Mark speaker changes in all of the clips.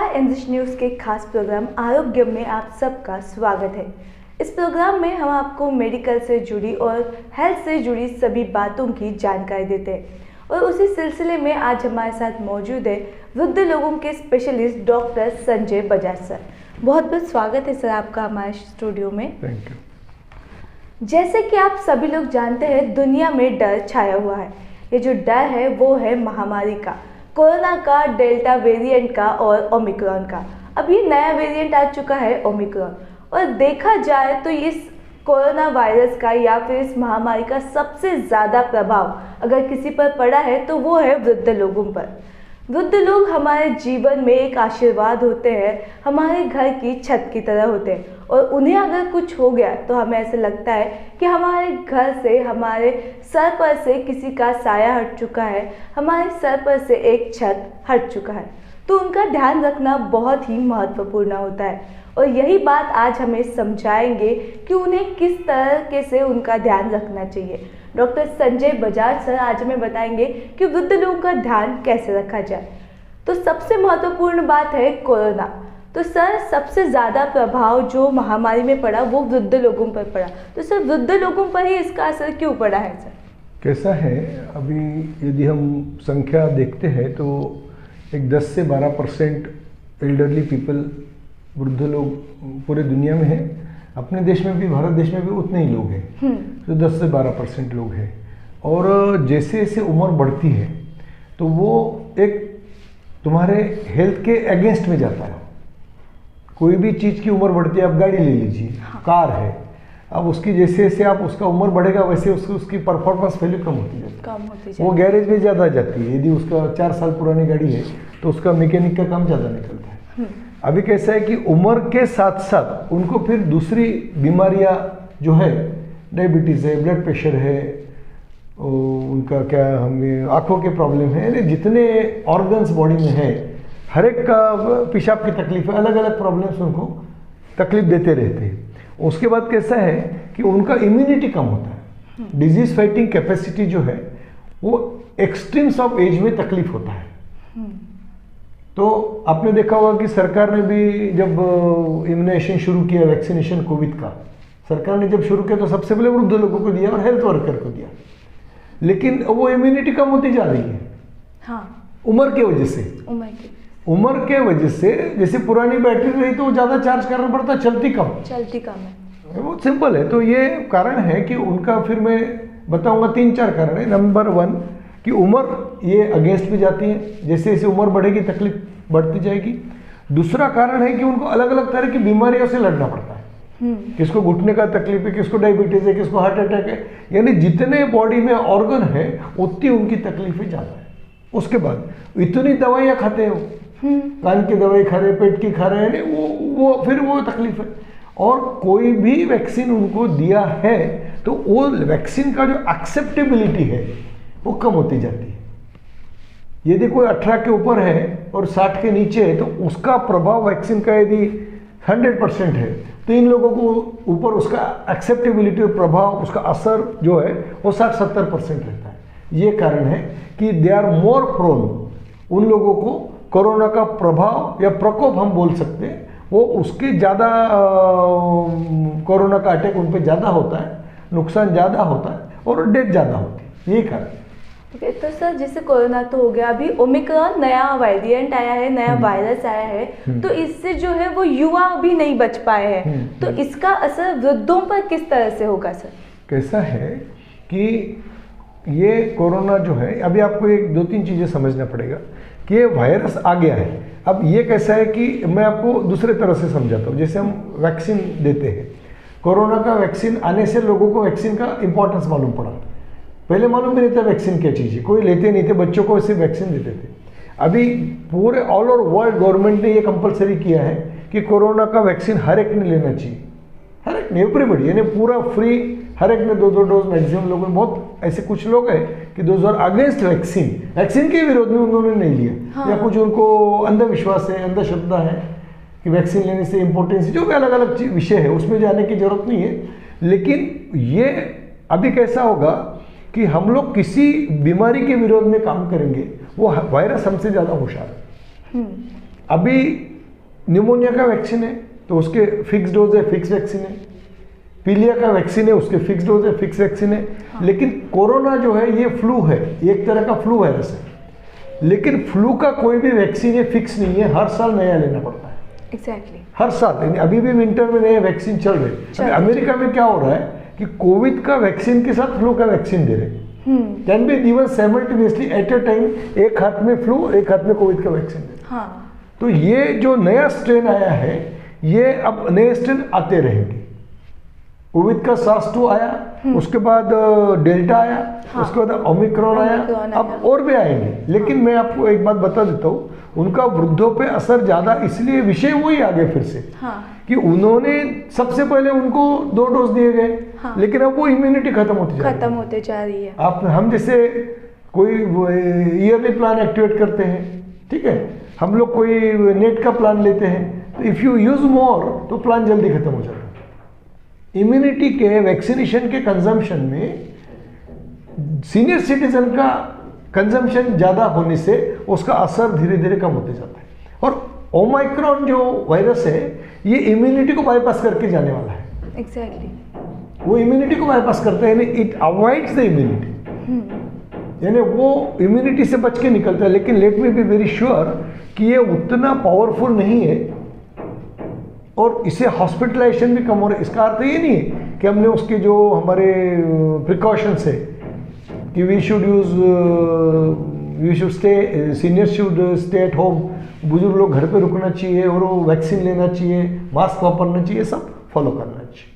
Speaker 1: एनजिश news के खास programme आरोग्य में आप सबका स्वागत है। इस प्रोग्राम में हम आपको मेडिकल से जुड़ी और हेल्थ से जुड़ी सभी बातों की जानकारी देते हैं और उसी सिलसिले में आज हमारे साथ मौजूद है वृद्ध लोगों के specialist doctor Sanjay Bajaj sir. बहुत बहुत स्वागत है सर आपका हमारे स्टूडियो में।
Speaker 2: Thank you.
Speaker 1: जैसे कि आप सभी लोग जानते हैं, दुनिया में डर छाया हुआ है। ये जो डर है वो है महामारी का, कोरोना का, डेल्टा वेरिएंट का और ओमिक्रॉन का। अब ये नया वेरिएंट आ चुका है ओमिक्रॉन, और देखा जाए तो इस कोरोना वायरस का या फिर इस महामारी का सबसे ज़्यादा प्रभाव अगर किसी पर पड़ा है तो वो है वृद्ध लोगों पर। वृद्ध लोग हमारे जीवन में एक आशीर्वाद होते हैं, हमारे घर की छत की तरह होते हैं, और उन्हें अगर कुछ हो गया तो हमें ऐसा लगता है कि हमारे घर से, हमारे सर पर से किसी का साया हट चुका है, हमारे सर पर से एक छत हट चुका है। तो उनका ध्यान रखना बहुत ही महत्वपूर्ण होता है, और यही बात आज हमें समझाएंगे कि उन्हें किस तरह से उनका ध्यान रखना चाहिए। डॉक्टर संजय बजाज सर आज हमें बताएंगे कि वृद्ध लोगों का ध्यान कैसे रखा जाए। तो सबसे महत्वपूर्ण बात है कोरोना। तो सर, सबसे ज़्यादा प्रभाव जो महामारी में पड़ा वो वृद्ध लोगों पर पड़ा। तो सर, वृद्ध लोगों पर ही इसका असर क्यों पड़ा है सर?
Speaker 2: कैसा है, अभी यदि हम संख्या देखते हैं तो एक 10 से 12% एल्डरली पीपल, वृद्ध लोग पूरे दुनिया में हैं। अपने देश में भी, भारत देश में भी उतने ही लोग हैं, तो 10 से 12% लोग हैं। और जैसे जैसे उम्र बढ़ती है तो वो एक तुम्हारे हेल्थ के अगेंस्ट में जाता है। कोई भी चीज़ की उम्र बढ़ती है, आप गाड़ी ले लीजिए, कार है, अब उसकी जैसे जैसे आप उसका उम्र बढ़ेगा वैसे उसकी परफॉर्मेंस वैल्यू कम होती जाती है, वो गैरेज में ज़्यादा जाती है। यदि उसका 4 साल पुरानी गाड़ी है तो उसका मैकेनिक का काम ज़्यादा निकलता है। अभी कैसा है कि उम्र के साथ साथ उनको फिर दूसरी बीमारियां जो है, डायबिटीज़ है, ब्लड प्रेशर है, उनका क्या, हमें आँखों के प्रॉब्लम है, यानी जितने ऑर्गन्स बॉडी में है हर एक का, पेशाब की तकलीफ है, अलग अलग प्रॉब्लम्स उनको तकलीफ देते रहते हैं। उसके बाद कैसा है कि उनका इम्यूनिटी कम होता है, डिजीज फाइटिंग कैपेसिटी जो है वो एक्सट्रीम्स ऑफ एज में तकलीफ होता है। तो आपने देखा होगा कि सरकार ने भी जब इम्यूनाइजेशन शुरू किया, वैक्सीनेशन कोविड का, सरकार ने जब शुरू किया तो सबसे पहले वृद्ध लोगों को दिया और हेल्थ वर्कर को दिया, लेकिन वो इम्यूनिटी कम होती जा रही है।
Speaker 1: हाँ,
Speaker 2: उम्र की वजह से, उम्र के वजह से जैसे पुरानी बैटरी रही तो ज़्यादा चार्ज करना पड़ता, चलती कम है। वो सिंपल है। तो ये कारण है कि उनका, फिर मैं बताऊंगा 3-4 कारण है। नंबर 1 कि उम्र ये अगेंस्ट में जाती है, जैसे जैसे उम्र बढ़ेगी तकलीफ बढ़ती जाएगी। दूसरा कारण है कि उनको अलग अलग तरह की बीमारियों से लड़ना पड़ता है। किसको घुटने का तकलीफ है, किसको डायबिटीज है, किसको हार्ट अटैक है, यानी जितने बॉडी में ऑर्गन है उतनी उनकी तकलीफें ज़्यादा है। उसके बाद इतनी दवाइयाँ खाते हो, कान की दवाई खा रहे, पेट की खा रहे हैं, वो फिर वो तकलीफ है। और कोई भी वैक्सीन उनको दिया है तो वो वैक्सीन का जो एक्सेप्टेबिलिटी है वो कम होती जाती है। यदि कोई 18 के ऊपर है और 60 के नीचे है तो उसका प्रभाव वैक्सीन का यदि 100% है तो इन लोगों को ऊपर उसका एक्सेप्टेबिलिटी और प्रभाव, उसका असर जो है वो 60-70% रहता है। ये कारण है कि दे आर मोर प्रोन, उन लोगों को कोरोना का प्रभाव या प्रकोप हम बोल सकते हैं, वो उसके ज़्यादा, कोरोना का अटैक उन पर ज़्यादा होता है, नुकसान ज़्यादा होता है और डेथ ज़्यादा होती है। यही कारण है।
Speaker 1: तो सर, जैसे कोरोना तो हो गया, अभी ओमिक्रॉन नया वेरिएंट आया है, नया वायरस आया है, तो इससे जो है वो युवा भी नहीं बच पाए हैं, तो इसका असर वृद्धों पर किस तरह से होगा सर?
Speaker 2: कैसा है कि ये कोरोना जो है, अभी आपको एक 2-3 चीज़ें समझना पड़ेगा कि ये वायरस आ गया है। अब ये कैसा है कि मैं आपको दूसरे तरह से समझाता हूँ। जैसे हम वैक्सीन देते हैं, कोरोना का वैक्सीन आने से लोगों को वैक्सीन का इंपॉर्टेंस मालूम पड़ा। पहले मालूम भी नहीं था वैक्सीन क्या चीज़ है, कोई लेते नहीं थे, बच्चों को सिर्फ वैक्सीन देते थे। अभी पूरे ऑल ओवर वर्ल्ड गवर्नमेंट ने ये कंपलसरी किया है कि कोरोना का वैक्सीन हर एक ने लेना चाहिए, हर एक ने, एवरीबडी, यानी पूरा फ्री, हर एक ने 2-2 डोज। मैक्सिमम लोगों में बहुत ऐसे कुछ लोग हैं कि दोज आर अगेंस्ट वैक्सीन के विरोध में उन्होंने नहीं लिया, या कुछ उनको अंधविश्वास है, अंधश्रद्धा है कि वैक्सीन लेने से इम्पोर्टेंस, जो भी अलग अलग विषय है, उसमें जाने की जरूरत नहीं है। लेकिन ये अभी कैसा होगा कि हम लोग किसी बीमारी के विरोध में काम करेंगे, वो वायरस हमसे ज़्यादा होशियार है। अभी न्यूमोनिया का वैक्सीन है तो उसके फिक्स डोज है, फिक्स वैक्सीन है। पीलिया का वैक्सीन है, उसके फिक्स डोज है, फिक्स वैक्सीन है। लेकिन कोरोना जो है ये फ्लू है, एक तरह का फ्लू वायरस है। लेकिन फ्लू का कोई भी वैक्सीन ये फिक्स नहीं है, हर साल नया लेना पड़ता है।
Speaker 1: एग्जैक्टली
Speaker 2: हर साल, यानी अभी भी विंटर में नए वैक्सीन चल रहे हैं। अभी अमेरिका में क्या हो रहा है कि कोविड का वैक्सीन के साथ फ्लू का वैक्सीन दे रहे हैं। Can be given simultaneously at a time, एक हाथ में फ्लू, एक हाथ में कोविड का वैक्सीन दे रहे हैं। तो ये जो नया स्ट्रेन आया है, ये अब नए स्ट्रेन आते रहेंगे। कोविड का SARS-2 आया, उसके बाद डेल्टा आया, उसके बाद ओमिक्रॉन आया, अब और भी आएंगे। लेकिन मैं आपको एक बात बता देता हूँ, उनका वृद्धों पे असर ज्यादा इसलिए, विषय वही आ गए फिर से कि उन्होंने सबसे पहले उनको 2 डोज दिए गए, लेकिन अब वो इम्यूनिटी खत्म होते जा रही है। आप हम जैसे कोई ईयरली प्लान एक्टिवेट करते हैं, ठीक है, हम लोग कोई नेट का प्लान लेते हैं, तो इफ यू यूज मोर तो प्लान जल्दी खत्म हो जाता है। इम्यूनिटी के वैक्सीनेशन के कंजम्पशन में सीनियर सिटीजन का कंजम्पशन ज्यादा होने से उसका असर धीरे धीरे कम होते जाता है। और ओमाइक्रॉन जो वायरस है ये इम्यूनिटी को बाईपास करके जाने वाला है।
Speaker 1: एग्जैक्टली
Speaker 2: वो इम्यूनिटी को बाईपास करता है, यानी इट अवॉइड्स द इम्यूनिटी, यानी वो इम्यूनिटी से बच के निकलता है। लेकिन let me be very sure कि ये उतना पावरफुल नहीं है और इसे हॉस्पिटलाइजेशन भी कम हो रहा है। इसका अर्थ ये नहीं है कि हमने उसके जो हमारे प्रिकॉशंस है कि we should stay, senior should stay at home, बुजुर्ग लोग घर पे रुकना चाहिए और वो वैक्सीन लेना चाहिए, मास्क वापरना चाहिए, सब फॉलो करना चाहिए।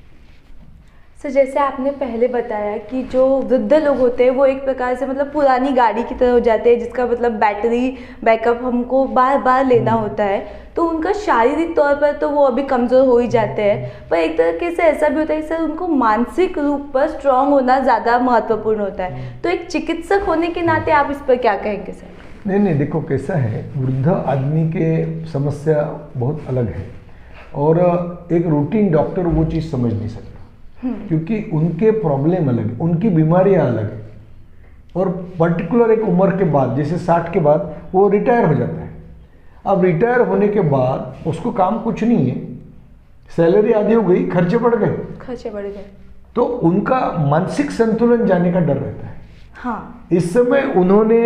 Speaker 1: सर जैसे आपने पहले बताया कि जो वृद्ध लोग होते हैं वो एक प्रकार से मतलब पुरानी गाड़ी की तरह हो जाते हैं, जिसका मतलब बैटरी बैकअप हमको बार बार लेना होता है, तो उनका शारीरिक तौर पर तो वो अभी कमज़ोर हो ही जाते हैं, पर एक तरीके से ऐसा भी होता है कि सर उनको मानसिक रूप पर स्ट्रांग होना ज़्यादा महत्वपूर्ण होता है। तो एक चिकित्सक होने के नाते आप इस पर क्या कहेंगे सर?
Speaker 2: नहीं, देखो कैसा है, वृद्ध आदमी के समस्या बहुत अलग है और एक रूटीन डॉक्टर वो चीज़ समझ नहीं सकता, क्योंकि उनके प्रॉब्लम अलग है, उनकी बीमारियां अलग है। और पर्टिकुलर एक उम्र के बाद, जैसे 60 के बाद वो रिटायर हो जाता है। अब रिटायर होने के बाद उसको काम कुछ नहीं है, सैलरी आधी हो गई, खर्चे बढ़ गए, तो उनका मानसिक संतुलन जाने का डर रहता है। इस समय उन्होंने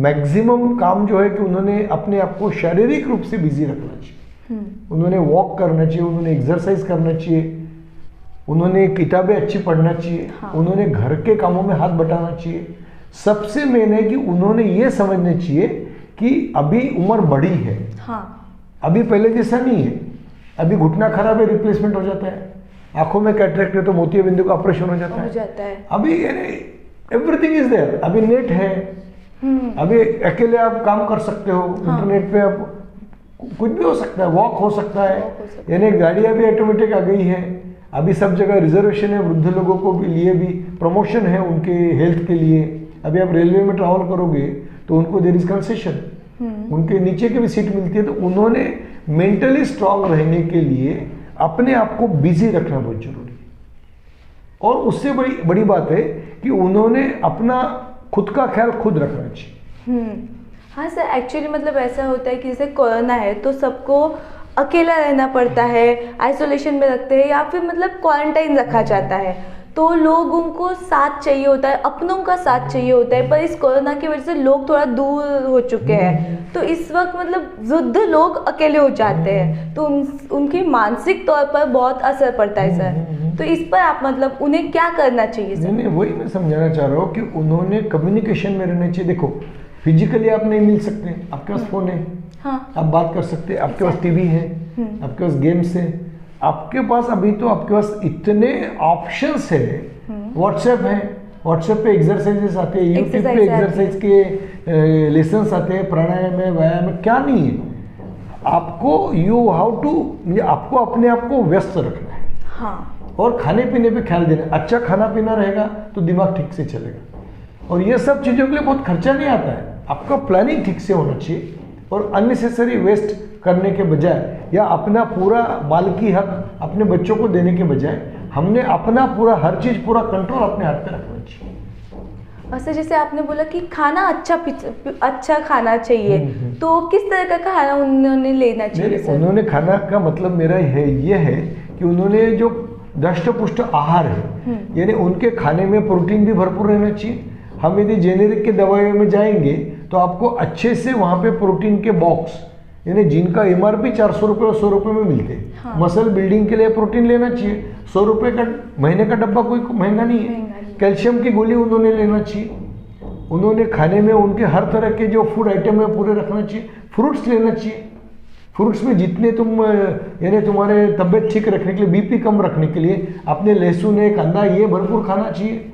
Speaker 2: मैक्सिमम काम जो है कि उन्होंने अपने आप को शारीरिक रूप से बिजी रखना चाहिए, उन्होंने वॉक करना चाहिए, उन्होंने एक्सरसाइज करना चाहिए, उन्होंने किताबें अच्छी पढ़ना चाहिए, उन्होंने घर के कामों में हाथ बटाना चाहिए। सबसे मेन है कि उन्होंने ये समझना चाहिए कि अभी उम्र बड़ी है, अभी पहले जैसा नहीं है, अभी घुटना खराब है रिप्लेसमेंट हो जाता है, आंखों में कैटरेक्ट है तो मोतिया बिंदु का ऑपरेशन हो जाता है। अभी एवरीथिंग इज देयर, अभी नेट है, अभी अकेले आप काम कर सकते हो, इंटरनेट पे आप कुछ भी हो सकता है, वॉक हो सकता है, यानी गाड़ियां भी ऑटोमेटिक आ गई है। अभी सब जगह रिजर्वेशन है, वृद्ध लोगों को भी लिए भी प्रमोशन है उनके हेल्थ के लिए। अभी आप रेलवे में ट्रैवल करोगे तो उनको देयर इज कंसेशन, उनके नीचे की भी सीट मिलती है। तो उन्होंने मेंटली स्ट्रांग रहने के लिए अपने आप को बिजी रखना बहुत जरूरी है। और उससे बड़ी बात है कि उन्होंने अपना खुद का ख्याल खुद रखना चाहिए।
Speaker 1: हाँ सर, एक्चुअली मतलब ऐसा होता है कि जैसे कोरोना है तो सबको अकेला रहना पड़ता है, आइसोलेशन में रखते हैं या फिर मतलब क्वारंटाइन रखा जाता है, तो लोगों को साथ चाहिए होता है, अपनों का साथ चाहिए होता है। पर इस कोरोना की वजह से लोग थोड़ा दूर हो चुके हैं, तो इस वक्त मतलब वृद्ध लोग अकेले हो जाते हैं, तो उनके मानसिक तौर पर बहुत असर पड़ता है सर। तो इस पर आप मतलब उन्हें क्या करना चाहिए सर?
Speaker 2: नहीं, वही मैं समझाना चाह रहा हूँ कि उन्होंने कम्युनिकेशन में रहना चाहिए। देखो फिजिकली आप नहीं मिल सकते, आपके पास फोन है, आप बात कर सकते हैं, आपके पास टीवी है, आपके पास गेम्स है, आपके पास अभी तो आपके पास इतने ऑप्शंस है, व्हाट्सएप है, व्हाट्सएप पे एक्सरसाइजेस आते हैं, यूट्यूब पे एक्सरसाइज के लेसन्स आते हैं, प्राणायाम है, व्यायाम है, क्या नहीं है। आपको आपको अपने आप को व्यस्त रखना है, और खाने पीने पे ख्याल देना। अच्छा खाना पीना रहेगा तो दिमाग ठीक से चलेगा, और ये सब चीज़ों के लिए बहुत खर्चा नहीं आता है। आपका प्लानिंग ठीक से होना चाहिए, और अननेसेसरी वेस्ट करने के बजाय या अपना पूरा मालिकी हक अपने बच्चों को देने के बजाय हमने अपना पूरा हर चीज़ पूरा कंट्रोल अपने हाथ में रखना चाहिए।
Speaker 1: और सर जैसे आपने बोला कि खाना अच्छा खाना चाहिए, तो किस तरह का खाना उन्होंने लेना चाहिए सर?
Speaker 2: उन्होंने खाना का मतलब मेरा ये है कि उन्होंने जो दष्ट पुष्ट आहार है, यानी उनके खाने में प्रोटीन भी भरपूर रहना चाहिए। हम यदि जेनेरिक के दवाइयों में जाएंगे तो आपको अच्छे से वहाँ पे प्रोटीन के बॉक्स, यानी जिनका MRP 400 रुपये और 100 रुपये में मिलते हैं। हाँ। मसल बिल्डिंग के लिए प्रोटीन लेना चाहिए। 100 रुपये का महीने का डब्बा कोई महंगा नहीं है। कैल्शियम की गोली उन्होंने लेना चाहिए। उन्होंने खाने में उनके हर तरह के जो फूड आइटम है पूरे रखना चाहिए। फ्रूट्स लेना चाहिए। फ्रूट्स में जितने यानी तुम्हारे तबियत ठीक रखने के लिए, BP कम रखने के लिए अपने लहसुन है, कांदा, ये भरपूर खाना चाहिए।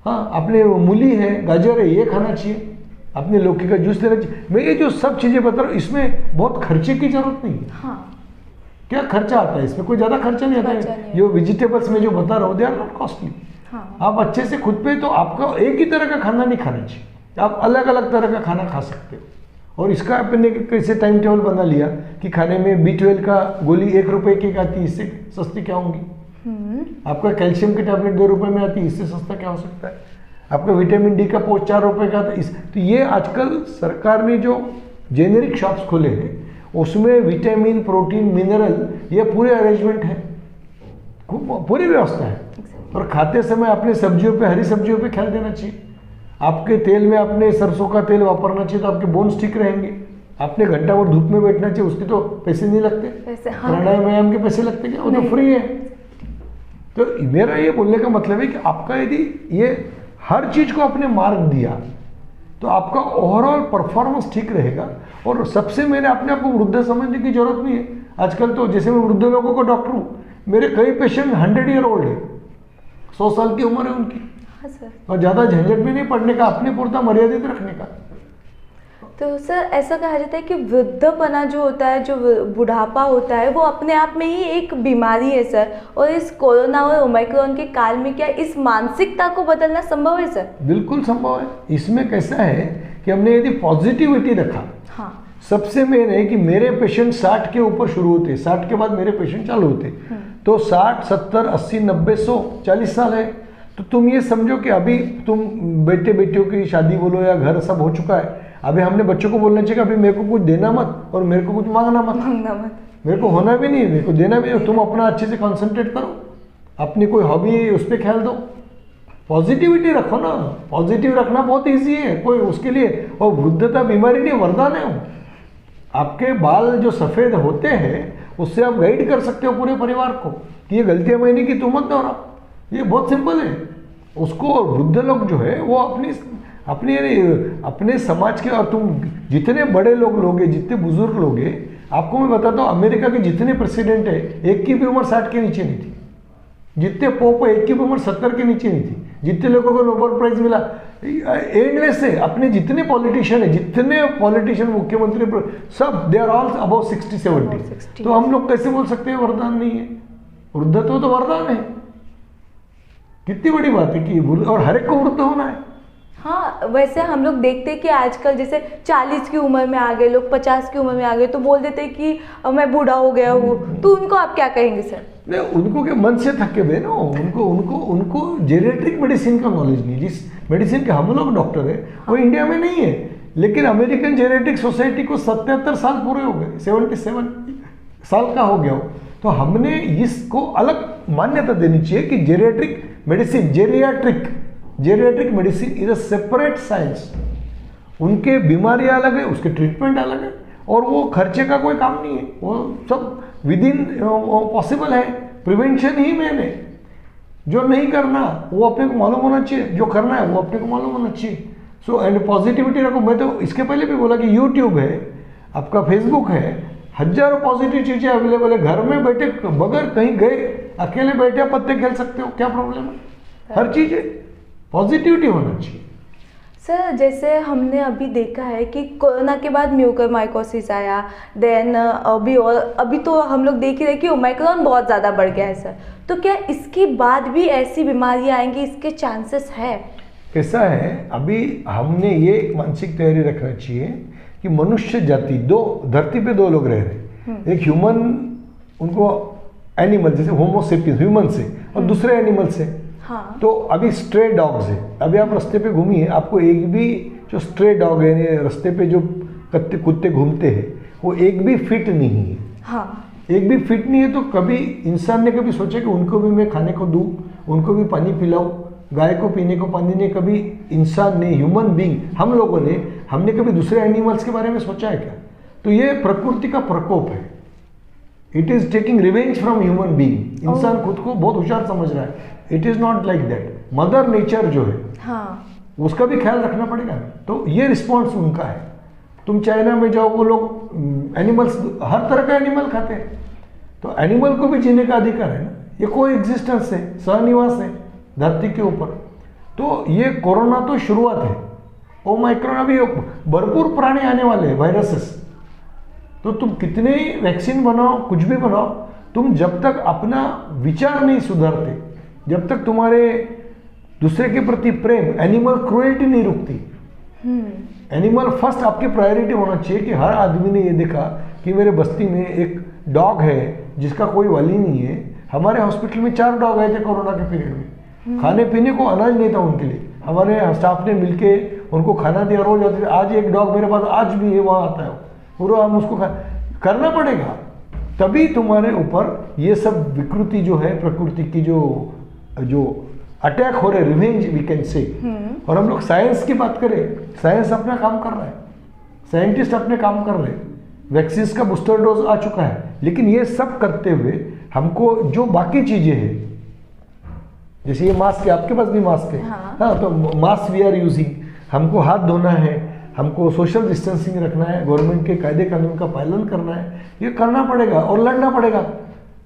Speaker 2: हाँ, अपने मूली है, गाजर है, ये खाना चाहिए। अपने लौकी का जूस लेना चाहिए। मैं ये जो सब चीज़ें बता रहा हूँ, इसमें बहुत खर्चे की जरूरत नहीं है।
Speaker 1: हाँ।
Speaker 2: क्या खर्चा आता है इसमें? कोई ज़्यादा खर्चा नहीं आता है। जो वेजिटेबल्स में जो बता रहा हूँ, दे आर नॉट कॉस्टली। आप अच्छे से खुद पे, तो आपका एक ही तरह का खाना नहीं खाना चाहिए, आप अलग अलग तरह का खाना खा सकते हो। और इसका अपने कैसे टाइम टेबल बना लिया कि खाने में B12 का गोली 1 रुपए की आती है, इससे सस्ती क्या होंगी? आपका कैल्शियम की टैबलेट 2 रुपए में आती है, इससे सस्ता क्या हो सकता है? आपका विटामिन D का पोस्ट 4 रुपए का आता है। तो ये आजकल सरकार ने जो जेनेरिक शॉप्स खोले हैं, उसमें विटामिन, प्रोटीन, मिनरल, ये पूरे अरेंजमेंट है, पूरी व्यवस्था है। और खाते समय अपने सब्जियों पे, हरी सब्जियों पे ख्याल देना चाहिए। आपके तेल में अपने सरसों का तेल वापरना चाहिए, तो आपके बोन्स ठीक रहेंगे। आपने घंटा भर धूप में बैठना चाहिए, उसके तो पैसे नहीं लगते। प्राणायाम के पैसे लगते क्या? वो तो फ्री है। तो मेरा ये बोलने का मतलब है कि आपका यदि ये हर चीज को आपने मार्क दिया तो आपका ओवरऑल परफॉर्मेंस ठीक रहेगा। और सबसे मैंने अपने आप को वृद्ध समझने की जरूरत नहीं है। आजकल तो जैसे मैं वृद्ध लोगों को डॉक्टर हूँ, मेरे कई पेशेंट 100 ईयर ओल्ड है, 100 साल की उम्र है उनकी।
Speaker 1: हाँ सर।
Speaker 2: और ज़्यादा झंझट भी नहीं पड़ने का, अपने पुरता मर्यादित रखने का।
Speaker 1: तो सर ऐसा कहा जाता है कि वृद्धपना जो होता है, जो बुढ़ापा होता है, वो अपने आप में ही एक बीमारी है सर। और इस कोरोना और ओमिक्रॉन के काल में क्या इस मानसिकता को बदलना संभव है सर?
Speaker 2: बिल्कुल संभव है। इसमें कैसा है कि हमने यदि पॉजिटिविटी रखा, हाँ, सबसे मेन है कि मेरे पेशेंट 60 के ऊपर शुरू होते, 60 के बाद मेरे पेशेंट चालू होते। तो 60, 70, 80, 90, 100, 40 साल है। तो तुम ये समझो कि अभी तुम बेटे बेटियों की शादी बोलो या घर सब हो चुका है, अभी हमने बच्चों को बोलना चाहिए कि अभी मेरे को कुछ देना मत और मेरे को कुछ मांगना मत। मेरे को होना भी नहीं, मेरे को देना भी नहीं। तुम अपना अच्छे से कॉन्सेंट्रेट करो, अपनी कोई हॉबी है उस पर ख्याल दो, पॉजिटिविटी रखो ना। पॉजिटिव रखना बहुत ईजी है, कोई उसके लिए। और वृद्धता बीमारी नहीं, वरदान है। आपके बाल जो सफ़ेद होते हैं उससे आप गाइड कर सकते हो पूरे परिवार को कि ये गलतियां मैंने की, तुम मत दोहराओ। ये बहुत सिंपल है। उसको वृद्ध लोग जो है वो अपने समाज के, और तुम जितने बड़े लोग लोगे, जितने बुजुर्ग लोगे, आपको मैं बताता हूँ अमेरिका के जितने प्रेसिडेंट है, एक की भी उम्र 60 के नीचे नहीं थी। जितने पोप है, एक की भी उम्र 70 के नीचे नहीं थी। जितने लोगों को नोबेल प्राइज मिला, एंडलेस है। अपने जितने पॉलिटिशियन मुख्यमंत्री सब दे आर ऑल अबाउट 60-70। तो हम लोग कैसे बोल सकते हैं वरदान नहीं है? वृद्धत्व तो वरदान है। कितनी बड़ी बात है कि, और हर एक को वृद्ध होना है।
Speaker 1: हाँ, वैसे हम लोग देखते हैं कि आजकल जैसे 40 की उम्र में आ गए लोग, 50 की उम्र में आ गए, तो बोल देते हैं कि मैं बूढ़ा हो गया हूँ। तो उनको आप क्या कहेंगे सर?
Speaker 2: नहीं, उनको क्या मन से थके हुए ना, उनको जेनेटिक मेडिसिन का नॉलेज नहीं। जिस मेडिसिन के हम लोग डॉक्टर है वो इंडिया में नहीं है, लेकिन अमेरिकन जेनेटिक सोसाइटी को 77 साल पूरे हो गए, 77 साल का हो गया हो। तो हमने इसको अलग मान्यता देनी चाहिए कि genetic medicine, geriatric medicine is a separate science. उनके बीमारियां अलग है, उसके ट्रीटमेंट अलग है, और वो खर्चे का कोई काम नहीं है। वो सब विद इन पॉसिबल है। प्रिवेंशन ही मेन है। जो नहीं करना वो अपने को मालूम होना चाहिए, जो करना है वो अपने को मालूम होना चाहिए। सो एंड पॉजिटिविटी रखो। मैं तो इसके पहले भी बोला कि यूट्यूब है, आपका फेसबुक है, हजारों पॉजिटिव चीजें अवेलेबल है। घर में बैठे, बगैर कहीं गए, अकेले बैठे पत्ते खेल सकते हो, क्या प्रॉब्लम है? हर चीज है, पॉजिटिविटी होना चाहिए।
Speaker 1: सर जैसे हमने अभी देखा है कि कोरोना के बाद म्यूकरमाइकोसिस आया, देन अभी तो हम लोग देख ही रहे कि ओमिक्रॉन बहुत ज़्यादा बढ़ गया है सर। तो क्या इसके बाद भी ऐसी बीमारियां आएंगी, इसके चांसेस है?
Speaker 2: कैसा है, अभी हमने ये एक मानसिक तैयारी रखना चाहिए कि मनुष्य जाति धरती पे 2 लोग रह रहे, एक ह्यूमन, उनको एनिमल जैसे होमोसेपियंस ह्यूमन से, और दूसरे एनिमल से।
Speaker 1: हाँ।
Speaker 2: तो अभी स्ट्रे डॉग्स है, अभी आप रास्ते पे घूमिए, आपको एक भी जो स्ट्रे डॉग है यानी रास्ते पे जो कुत्ते घूमते हैं वो एक भी फिट नहीं है।
Speaker 1: हाँ।
Speaker 2: एक भी फिट नहीं है। तो कभी इंसान ने कभी सोचा कि उनको भी मैं खाने को दूं, उनको भी पानी पिलाऊं, गाय को पीने को पानी ने कभी इंसान ने, ह्यूमन बीइंग, हम लोगों ने, हमने कभी दूसरे एनिमल्स के बारे में सोचा है क्या? तो ये प्रकृति का प्रकोप है। It is taking revenge from human being. इंसान खुद को बहुत होशियार समझ रहा है। It is not like that. Mother nature जो है, हाँ, उसका भी ख्याल रखना पड़ेगा। तो ये रिस्पॉन्स उनका है। तुम चाइना में जाओ, वो लोग एनिमल्स, हर तरह का एनिमल खाते हैं। तो एनिमल को भी जीने का अधिकार है ना। ये कोई एग्जिस्टेंस है, सहनिवास है धरती के ऊपर। तो ये कोरोना तो शुरुआत है। ओमाइक्रॉन, अभी भरपूर प्राणी आने वाले हैं, वायरसेस। तो तुम कितने वैक्सीन बनाओ, कुछ भी बनाओ, तुम जब तक अपना विचार नहीं सुधारते, जब तक तुम्हारे दूसरे के प्रति प्रेम, एनिमल क्रूएल्टी नहीं रुकती। एनिमल फर्स्ट आपकी प्रायोरिटी होना चाहिए कि हर आदमी ने ये देखा कि मेरे बस्ती में एक डॉग है जिसका कोई वाली नहीं है। हमारे हॉस्पिटल में 4 डॉग आए थे कोरोना के पीरियड में। खाने पीने को अनाज नहीं था उनके लिए। हमारे स्टाफ ने मिलके उनको खाना दिया, रोज आते थे। आज एक डॉग मेरे पास आज भी है, वहाँ आता है पूरा, हम उसको करना पड़ेगा। तभी तुम्हारे ऊपर ये सब विकृति जो है, प्रकृति की जो अटैक हो रहे, रिवेंज वी कैन से। और हम लोग साइंस की बात करें, साइंस अपना काम कर रहा है, साइंटिस्ट अपने काम कर रहे हैं, वैक्सीन का बूस्टर डोज आ चुका है। लेकिन ये सब करते हुए हमको जो बाकी चीजें हैं, जैसे ये मास्क है, आपके पास भी मास्क है, हाँ, तो मास्क वी आर यूजिंग, हमको हाथ धोना है, हमको सोशल डिस्टेंसिंग रखना है, गवर्नमेंट के कायदे कानून का पालन करना है, ये करना पड़ेगा और लड़ना पड़ेगा।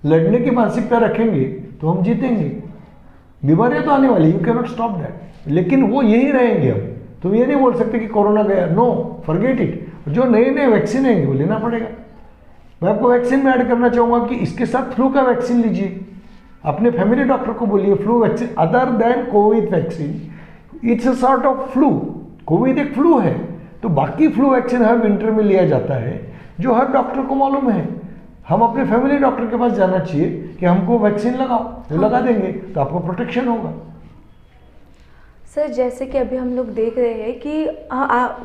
Speaker 2: लड़ने की मानसिकता रखेंगे तो हम जीतेंगे। बीमारियां तो आने वाली, you can not stop that, लेकिन वो यही रहेंगे। अब तुम ये नहीं बोल सकते कि कोरोना गया, नो, फॉरगेट इट। जो नए नए वैक्सीन आएंगे वो लेना पड़ेगा। मैं आपको वैक्सीन में ऐड करना चाहूंगा कि इसके साथ फ्लू का वैक्सीन लीजिए। अपने फैमिली डॉक्टर को बोलिए flu vaccine other than Covid vaccine, it's a sort of flu. Covid एक फ्लू है, तो बाकी फ्लू वैक्सीन हर विंटर में लिया जाता है, जो हर डॉक्टर को मालूम है। हम अपने फैमिली डॉक्टर के पास जाना चाहिए कि हमको वैक्सीन लगाओ, वो लगा देंगे तो आपको प्रोटेक्शन होगा।
Speaker 1: सर, जैसे कि अभी हम लोग देख रहे हैं कि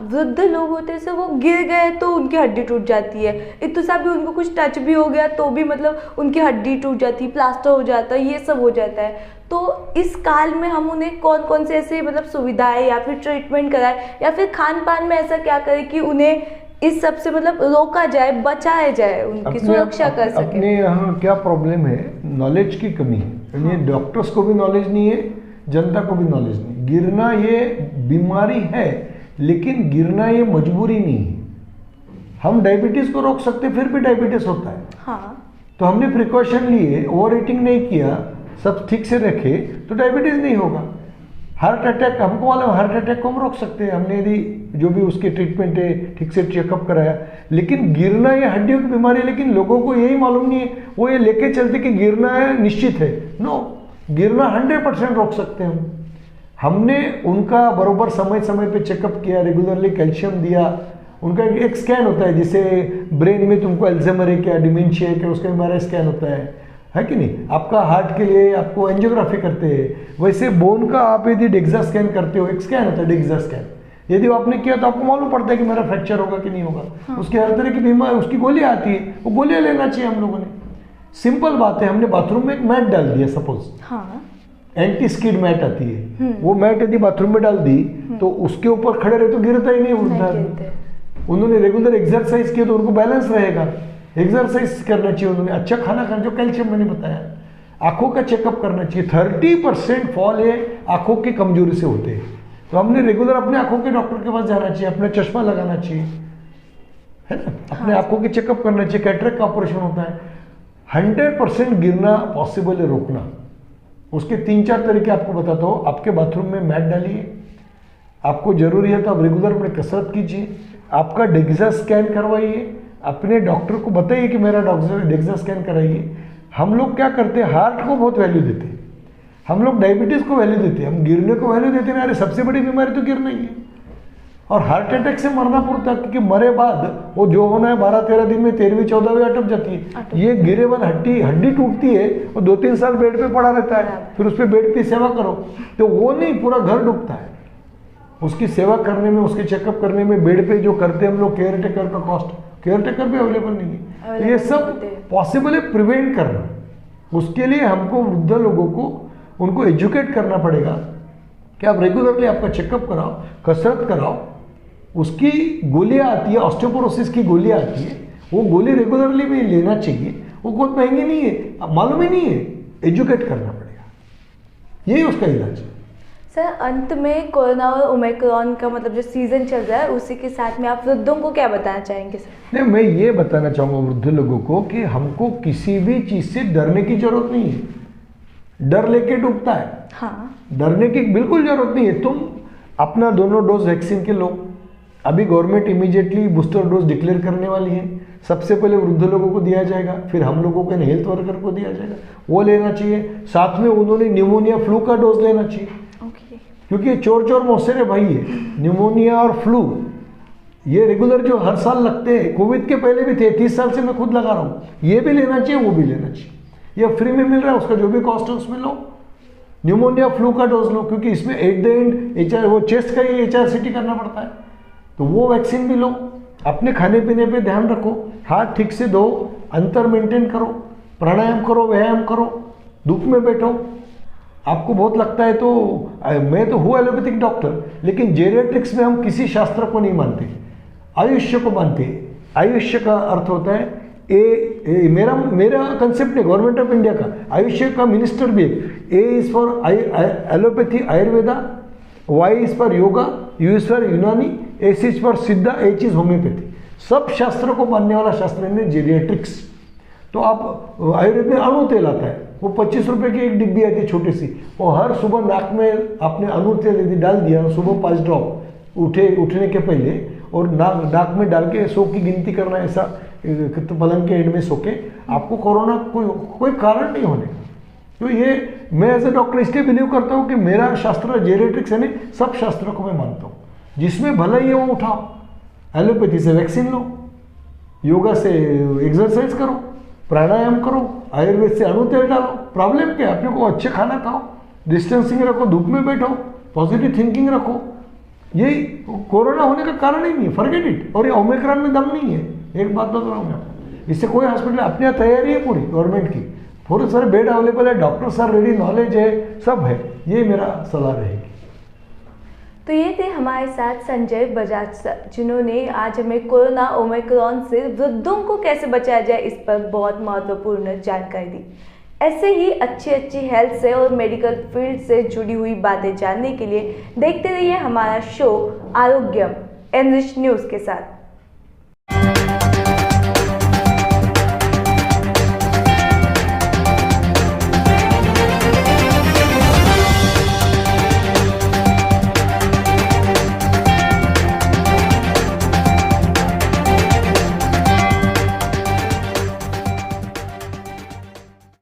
Speaker 1: वृद्ध लोग होते हैं, वो गिर गए तो उनकी हड्डी टूट जाती है, इतना सा भी उनको कुछ टच भी हो गया तो भी मतलब उनकी हड्डी टूट जाती है, प्लास्टर हो जाता है, ये सब हो जाता है। तो इस काल में हम उन्हें कौन कौन से ऐसे मतलब सुविधाएं या फिर ट्रीटमेंट कराएं, या फिर खान पान में ऐसा क्या करें कि उन्हें इस सब से मतलब रोका जाए, बचाया जाए, उनकी सुरक्षा कर सके?
Speaker 2: अपने यहाँ क्या प्रॉब्लम है, नॉलेज की कमी है। डॉक्टर्स को भी नॉलेज नहीं है, जनता को भी नॉलेज नहीं। गिरना ये बीमारी है, लेकिन गिरना ये मजबूरी नहीं है। हम डायबिटीज को रोक सकते, फिर भी डायबिटीज होता है। हाँ। तो हमने प्रिकॉशन लिए, ओवर ईटिंग नहीं किया, सब ठीक से रखे तो डायबिटीज नहीं होगा। हार्ट अटैक, हमको वाला हार्ट अटैक को हम रोक सकते हैं, हमने यदि जो भी उसकी ट्रीटमेंट है ठीक से चेकअप कराया। लेकिन गिरना ये हड्डियों की बीमारी है, लेकिन लोगों को यही मालूम नहीं है, वो ये लेके चलते कि गिरना है निश्चित है। नो, गिरना 100% रोक सकते हैं हम। हमने उनका बरोबर समय समय पे चेकअप किया, रेगुलरली कैल्शियम दिया। उनका एक स्कैन होता है, जैसे ब्रेन में तुमको अल्जाइमर है क्या, डिमेंशिया है क्या, उसका हमारा स्कैन होता है कि नहीं? आपका हार्ट के लिए आपको एंजियोग्राफी करते हैं, वैसे बोन का आप यदि डेक्सा स्कैन करते हो, एक स्कैन होता है डेक्सा स्कैन। यदि आपने किया तो आपको मालूम पड़ता है कि मेरा फ्रैक्चर होगा कि नहीं होगा। हाँ। उसकी हर तरह की बीमारी, उसकी गोलियां आती है, वो गोलियां लेना चाहिए हम लोगों ने। सिंपल बात है, हमने बाथरूम में एक मैट डाल दिया सपोज, हाँ, एंटी स्किड मैट आती है, वो मैट यदि बाथरूम में डाल दी तो उसके ऊपर खड़े रहे तो गिरता ही नहीं उड़ता। उन्होंने रेगुलर एक्सरसाइज किया तो उनको बैलेंस रहेगा। एक्सरसाइज करना चाहिए उन्होंने, अच्छा खाना खाना, जो कैल्शियम मैंने बताया। आंखों का चेकअप करना चाहिए। 30% फॉल ये आंखों की कमजोरी से होते हैं, तो हमने रेगुलर अपने आंखों के डॉक्टर के पास जाना चाहिए, अपना चश्मा लगाना चाहिए, है ना, अपने आंखों के चेकअप करना चाहिए। कैटरेक्ट का ऑपरेशन होता है। 100% गिरना पॉसिबल है, रोकना। उसके 3-4 तरीके आपको बताता हूँ। आपके बाथरूम में मैट डालिए, आपको जरूरी है तो आप रेगुलर अपने कसरत कीजिए, आपका डेक्सा स्कैन करवाइए, अपने डॉक्टर को बताइए कि मेरा डेक्सा स्कैन कराइए। हम लोग क्या करते हैं, हार्ट को बहुत वैल्यू देते हैं, हम लोग डायबिटीज को वैल्यू देते हैं, हम गिरने को वैल्यू देते हैं। अरे सबसे बड़ी बीमारी तो गिरना ही है। और हार्ट अटैक से मरना पड़ता है, क्योंकि मरे बाद वो जो होना है 12-13 दिन में 13वीं 14वीं अटक जाती है। ये गिरे वाला हड्डी टूटती है और 2-3 साल बेड पे पड़ा रहता है, फिर उस पर बेड की सेवा करो, तो वो नहीं, पूरा घर डूबता है। उसकी सेवा करने में, उसके चेकअप करने में, बेड पे जो करते हैं हम लोग, केयर टेकर का कॉस्ट, केयर टेकर भी अवेलेबल नहीं है। ये सब पॉसिबल है प्रिवेंट करना। उसके लिए हमको वृद्ध लोगों को उनको एजुकेट करना पड़ेगा कि आप रेगुलरली आपका चेकअप कराओ, कसरत कराओ। उसकी गोलियां आती है, ऑस्टियोपोरोसिस की गोलियां आती है, वो गोली रेगुलरली भी लेना चाहिए। वो बहुत महंगी नहीं है, अब मालूम ही नहीं है, एजुकेट करना पड़ेगा, यही उसका इलाज है।
Speaker 1: सर, अंत में कोरोना और ओमिक्रॉन का मतलब जो सीजन चल रहा है, उसी के साथ में आप वृद्धों को क्या बताना चाहेंगे सर?
Speaker 2: नहीं, मैं ये बताना चाहूँगा वृद्ध लोगों को कि हमको किसी भी चीज़ से डरने की जरूरत नहीं है। डर लेके डूबता है।
Speaker 1: हाँ,
Speaker 2: डरने की बिल्कुल जरूरत नहीं है। तुम अपना दोनों डोज वैक्सीन के लो। अभी government immediately booster dose declare करने वाली है। सबसे पहले वृद्ध लोगों को दिया जाएगा, फिर हम लोगों को हेल्थ वर्कर को दिया जाएगा, वो लेना चाहिए। साथ में उन्होंने न्यूमोनिया फ्लू का डोज लेना चाहिए, क्योंकि चोर मौसेरे भाई है। न्यूमोनिया और फ्लू ये रेगुलर जो हर साल लगते हैं, कोविड के पहले भी थे, 30 साल से मैं खुद लगा रहा हूँ। ये भी लेना चाहिए, वो भी लेना चाहिए। ये फ्री में मिल रहा है, उसका जो भी कॉस्ट है उसमें लो। न्यूमोनिया फ्लू का डोज लो, क्योंकि इसमें एट द एंड वो चेस्ट का ही HRCT करना पड़ता है, तो वो वैक्सीन भी लो। अपने खाने पीने पे ध्यान रखो, हाथ ठीक से धो, अंतर मेंटेन करो, प्राणायाम करो, व्यायाम करो, धूप में बैठो। आपको बहुत लगता है तो मैं तो हूँ एलोपैथिक डॉक्टर, लेकिन जेरियाट्रिक्स में हम किसी शास्त्र को नहीं मानते, आयुष्य को मानते हैं। आयुष्य का अर्थ होता है मेरा कंसेप्ट नहीं, गवर्नमेंट ऑफ इंडिया का आयुष्य का मिनिस्टर भी है। A is for allopathy Ayurveda, Y is for yoga, U is for यूनानी, S इज फॉर सिद्धा, H इज होम्योपैथी। सब शास्त्र को मानने वाला शास्त्र है जेरियाट्रिक्स। तो आप आयुर्वेद में अणु तेल आता है, वो 25 रुपए की एक डिब्बी आती है छोटी सी, वो हर सुबह नाक में आपने अणु तेल यदि डाल दिया, सुबह 5 ड्रॉप उठने के पहले, और नाक में डाल के 100 की गिनती करना, ऐसा पलंग के एंड में सो के, आपको कोरोना कोई कारण नहीं होने का। तो ये मैं एज ए डॉक्टर इसलिए बिलीव करता हूँ कि मेरा शास्त्र जेरियाट्रिक्स है, नहीं सब शास्त्रों को मैं मानता हूँ। जिसमें भलाई है वो उठाओ, एलोपैथी से वैक्सीन लो, योगा से एक्सरसाइज करो, प्राणायाम करो, आयुर्वेद से अणु तेल डालो। प्रॉब्लम क्या है? अपने को अच्छे खाना खाओ, डिस्टेंसिंग रखो, धूप में बैठो, पॉजिटिव थिंकिंग रखो। यही कोरोना होने का कारण ही नहीं है, फॉरगेट इट। और ये ओमिक्रॉन में दम नहीं है, एक बात बता रहा हूँ मैं आपको। इससे कोई हॉस्पिटल, अपनी यहाँ तैयारी है पूरी गवर्नमेंट की, पूरे सारे बेड अवेलेबल है, डॉक्टर्स आर रेडी, नॉलेज है, सब है। ये मेरा सलाह रहेगी।
Speaker 1: तो ये थे हमारे साथ संजय बजाज सर, जिन्होंने आज हमें कोरोना ओमिक्रॉन से वृद्धों को कैसे बचाया जाए इस पर बहुत महत्वपूर्ण जानकारी दी। ऐसे ही अच्छी हेल्थ से और मेडिकल फील्ड से जुड़ी हुई बातें जानने के लिए देखते रहिए हमारा शो आरोग्यम एनरिच न्यूज़ के साथ।